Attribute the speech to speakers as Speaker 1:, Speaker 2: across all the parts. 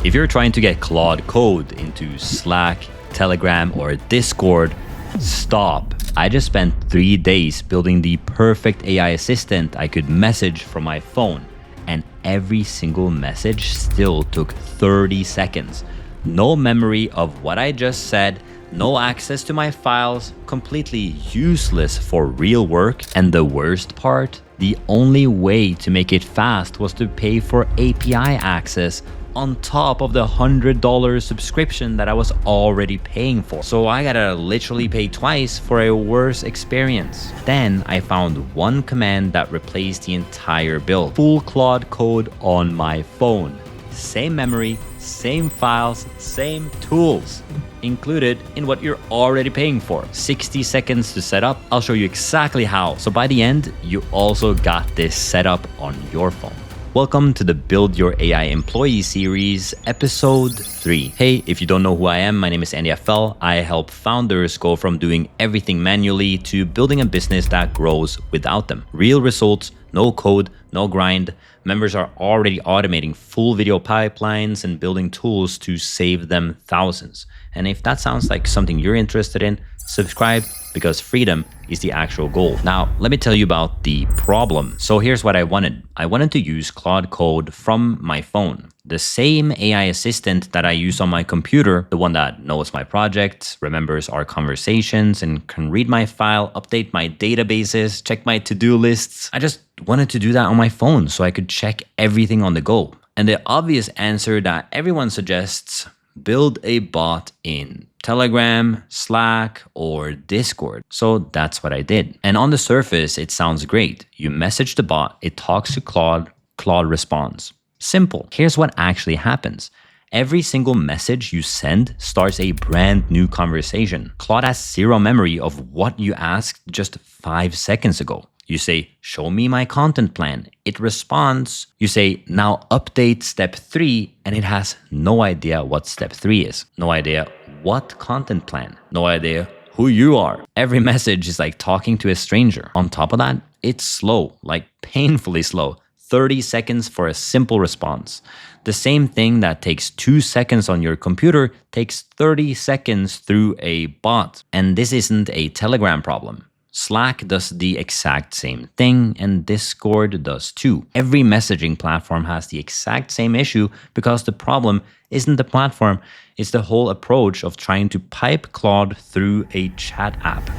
Speaker 1: If you're trying to get Claude Code into Slack, Telegram, or Discord, stop. I just spent 3 days building the perfect AI assistant I could message from my phone, and every single message still took 30 seconds. No memory of what I just said, no access to my files, completely useless for real work. And the worst part, the only way to make it fast was to pay for API access on top of the $100 subscription that I was already paying for. So I gotta literally pay twice for a worse experience. Then I found one command that replaced the entire bill. Full Claude Code on my phone. Same memory, same files, same tools included in what you're already paying for. 60 seconds to set up. I'll show you exactly how. So by the end, you also got this set up on your phone. Welcome to the Build Your AI Employee series, episode 3. Hey, if you don't know who I am, my name is Andy FL. I help founders go from doing everything manually to building a business that grows without them. Real results, no code, no grind. Members are already automating full video pipelines and building tools to save them thousands. And if that sounds like something you're interested in, subscribe, because freedom is the actual goal. Now, let me tell you about the problem. So here's what I wanted. I wanted to use Claude Code from my phone. The same AI assistant that I use on my computer, the one that knows my projects, remembers our conversations, and can read my file, update my databases, check my to-do lists. I just wanted to do that on my phone so I could check everything on the go. And the obvious answer that everyone suggests, build a bot in Telegram, Slack, or Discord. So that's what I did. And on the surface, it sounds great. You message the bot, it talks to Claude, Claude responds. Simple. Here's what actually happens. Every single message you send starts a brand new conversation. Claude has zero memory of what you asked just 5 seconds ago. You say, show me my content plan. It responds. You say, now update step 3, and it has no idea what step 3 is. No idea what content plan. No idea who you are. Every message is like talking to a stranger. On top of that, it's slow, like painfully slow. 30 seconds for a simple response. The same thing that takes 2 seconds on your computer takes 30 seconds through a bot. And this isn't a Telegram problem. Slack does the exact same thing, and Discord does too. Every messaging platform has the exact same issue because the problem isn't the platform, it's the whole approach of trying to pipe Claude through a chat app.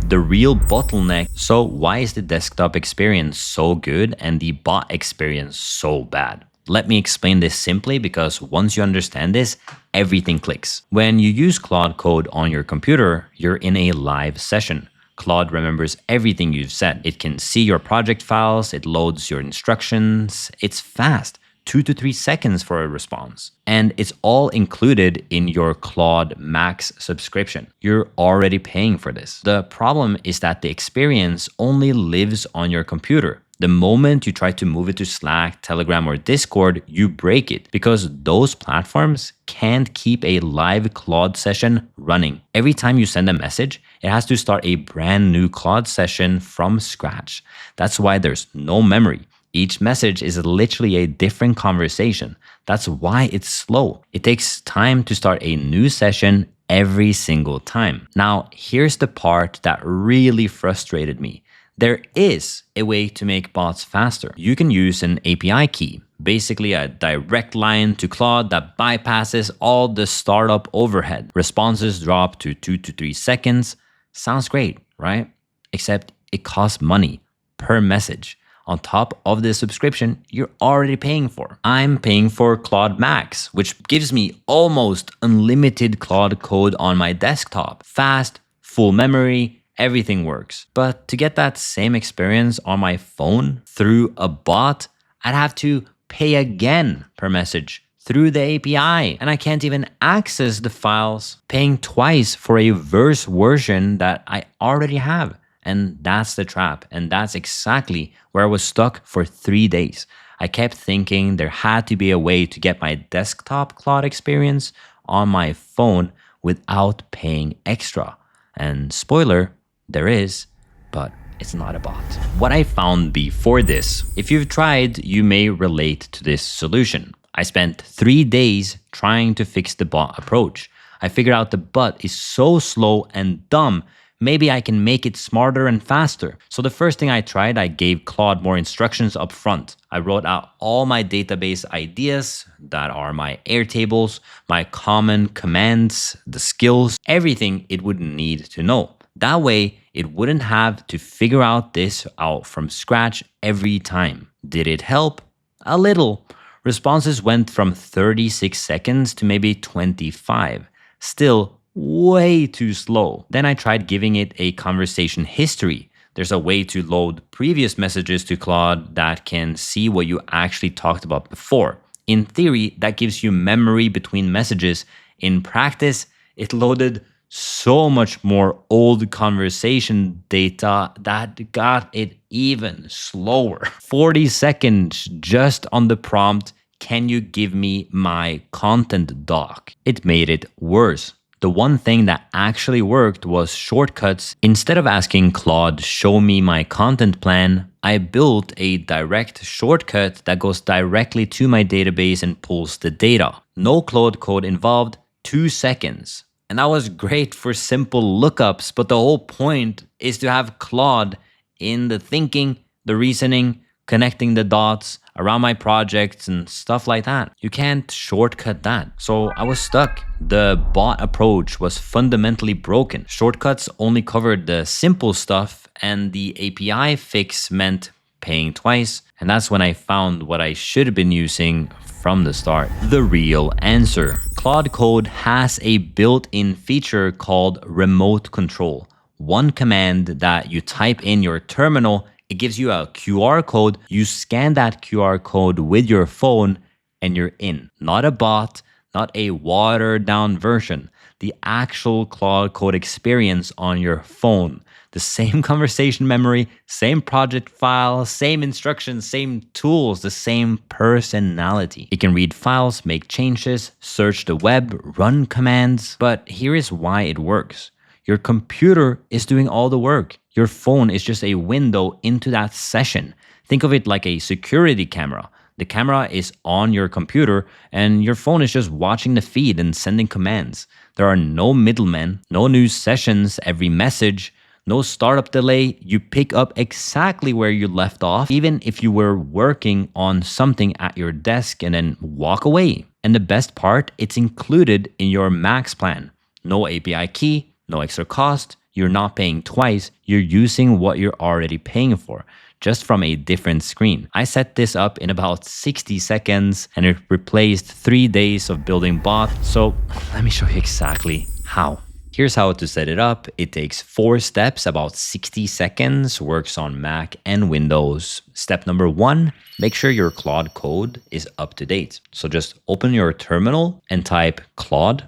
Speaker 1: The real bottleneck. So why is the desktop experience so good and the bot experience so bad? Let me explain this simply, because once you understand this, everything clicks. When you use Claude Code on your computer, you're in a live session. Claude remembers everything you've said. It can see your project files, it loads your instructions. It's fast, 2 to 3 seconds for a response. And it's all included in your Claude Max subscription. You're already paying for this. The problem is that the experience only lives on your computer. The moment you try to move it to Slack, Telegram, or Discord, you break it, because those platforms can't keep a live Claude session running. Every time you send a message, it has to start a brand new Claude session from scratch. That's why there's no memory. Each message is literally a different conversation. That's why it's slow. It takes time to start a new session every single time. Now, here's the part that really frustrated me. There is a way to make bots faster. You can use an API key, basically a direct line to Claude that bypasses all the startup overhead. Responses drop to 2 to 3 seconds. Sounds great, right? Except it costs money per message on top of the subscription you're already paying for. I'm paying for Claude Max, which gives me almost unlimited Claude Code on my desktop. Fast, full memory, everything works. But to get that same experience on my phone through a bot, I'd have to pay again per message through the API. And I can't even access the files, paying twice for a worse version that I already have. And that's the trap. And that's exactly where I was stuck for 3 days. I kept thinking there had to be a way to get my desktop Claude experience on my phone without paying extra. And spoiler, there is, but it's not a bot. What I found before this, if you've tried, you may relate to this solution. I spent 3 days trying to fix the bot approach. I figured out the bot is so slow and dumb, maybe I can make it smarter and faster. So the first thing I tried, I gave Claude more instructions up front. I wrote out all my database ideas that are my Airtables, my common commands, the skills, everything it would need to know. That way, it wouldn't have to figure out this out from scratch every time. Did it help? A little. Responses went from 36 seconds to maybe 25. Still, way too slow. Then I tried giving it a conversation history. There's a way to load previous messages to Claude that can see what you actually talked about before. In theory, that gives you memory between messages. In practice, it loaded so much more old conversation data that got it even slower. 40 seconds just on the prompt, "Can you give me my content doc?" It made it worse. The one thing that actually worked was shortcuts. Instead of asking Claude, "Show me my content plan," I built a direct shortcut that goes directly to my database and pulls the data. No Claude Code involved, 2 seconds. And that was great for simple lookups, but the whole point is to have Claude in the thinking, the reasoning, connecting the dots around my projects and stuff like that. You can't shortcut that. So I was stuck. The bot approach was fundamentally broken. Shortcuts only covered the simple stuff, and the API fix meant paying twice. And that's when I found what I should have been using from the start: the real answer. Claude Code has a built-in feature called Remote Control. One command that you type in your terminal, it gives you a QR code. You scan that QR code with your phone and you're in. Not a bot, not a watered down version. The actual Claude Code experience on your phone. The same conversation memory, same project file, same instructions, same tools, the same personality. It can read files, make changes, search the web, run commands. But here is why it works. Your computer is doing all the work. Your phone is just a window into that session. Think of it like a security camera. The camera is on your computer and your phone is just watching the feed and sending commands. There are no middlemen, no new sessions every message, no startup delay. You pick up exactly where you left off, even if you were working on something at your desk and then walk away. And the best part, it's included in your max plan. No API key, no extra cost. You're not paying twice. You're using what you're already paying for, just from a different screen. I set this up in about 60 seconds and it replaced 3 days of building bot. So let me show you exactly how. Here's how to set it up. It takes 4 steps, about 60 seconds, works on Mac and Windows. Step number 1, make sure your Claude Code is up to date. So just open your terminal and type Claude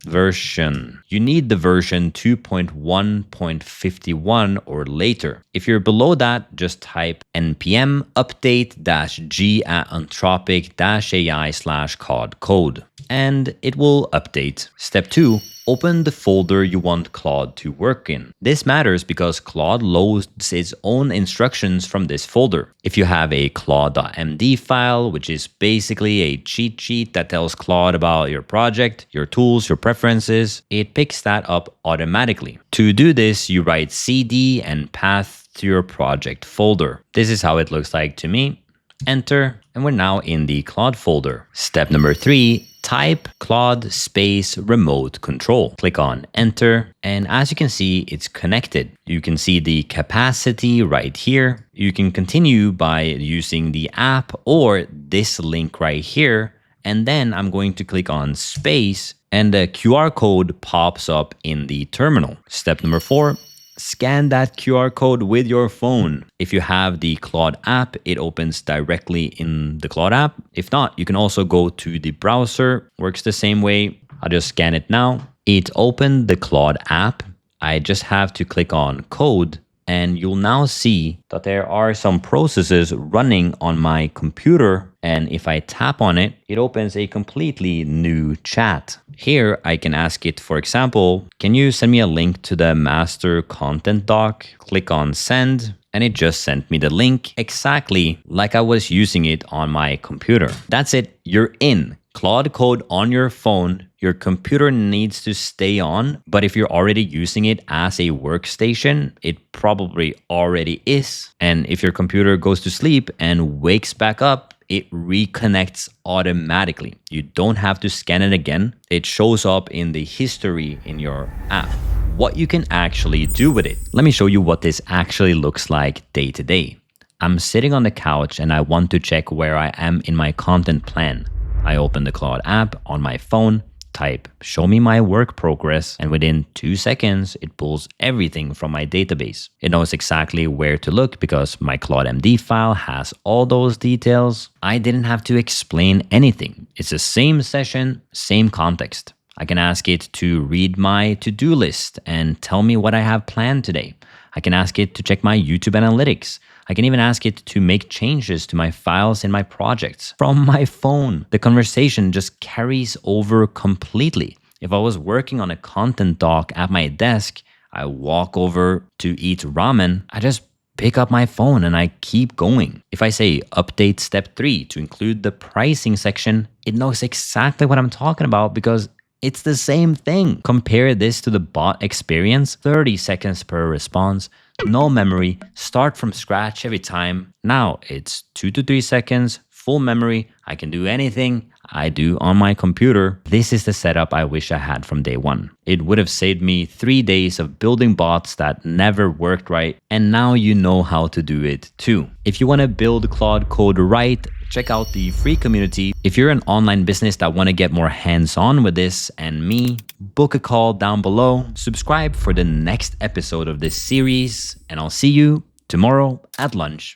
Speaker 1: version. You need the version 2.1.51 or later. If you're below that, just type npm update-g at anthropic-ai/Claude Code. And it will update. Step 2, open the folder you want Claude to work in. This matters because Claude loads its own instructions from this folder. If you have a claude.md file, which is basically a cheat sheet that tells Claude about your project, your tools, your preferences, it picks that up automatically. To do this, you write cd and path to your project folder. This is how it looks like to me. Enter, and we're now in the Claude folder. Step number 3, type Claude space remote control. Click on enter, and as you can see, it's connected. You can see the capacity right here. You can continue by using the app or this link right here, and then I'm going to click on space, and the QR code pops up in the terminal. Step number 4, scan that QR code with your phone. If you have the Claude app, it opens directly in the Claude app. If not, you can also go to the browser. Works the same way. I'll just scan it now. It opened the Claude app. I just have to click on code, and you'll now see that there are some processes running on my computer. And if I tap on it, it opens a completely new chat. Here, I can ask it, for example, can you send me a link to the master content doc? Click on send, and it just sent me the link exactly like I was using it on my computer. That's it, you're in. Claude Code on your phone. Your computer needs to stay on, but if you're already using it as a workstation, it probably already is. And if your computer goes to sleep and wakes back up, it reconnects automatically. You don't have to scan it again. It shows up in the history in your app. What you can actually do with it. Let me show you what this actually looks like day to day. I'm sitting on the couch and I want to check where I am in my content plan. I open the Claude app on my phone, type show me my work progress, and within 2 seconds, it pulls everything from my database. It knows exactly where to look because my Claude MD file has all those details. I didn't have to explain anything. It's the same session, same context. I can ask it to read my to-do list and tell me what I have planned today. I can ask it to check my YouTube analytics. I can even ask it to make changes to my files in my projects from my phone. The conversation just carries over completely. If I was working on a content doc at my desk, I walk over to eat ramen, I just pick up my phone and I keep going. If I say update step 3 to include the pricing section, it knows exactly what I'm talking about because it's the same thing. Compare this to the bot experience, 30 seconds per response, no memory, start from scratch every time. Now it's 2 to 3 seconds, full memory. I can do anything I do on my computer. This is the setup I wish I had from day one. It would have saved me 3 days of building bots that never worked right. And now you know how to do it too. If you want to build Claude Code right, check out the free community. If you're an online business that want to get more hands-on with this and me, book a call down below. Subscribe for the next episode of this series, and I'll see you tomorrow at lunch.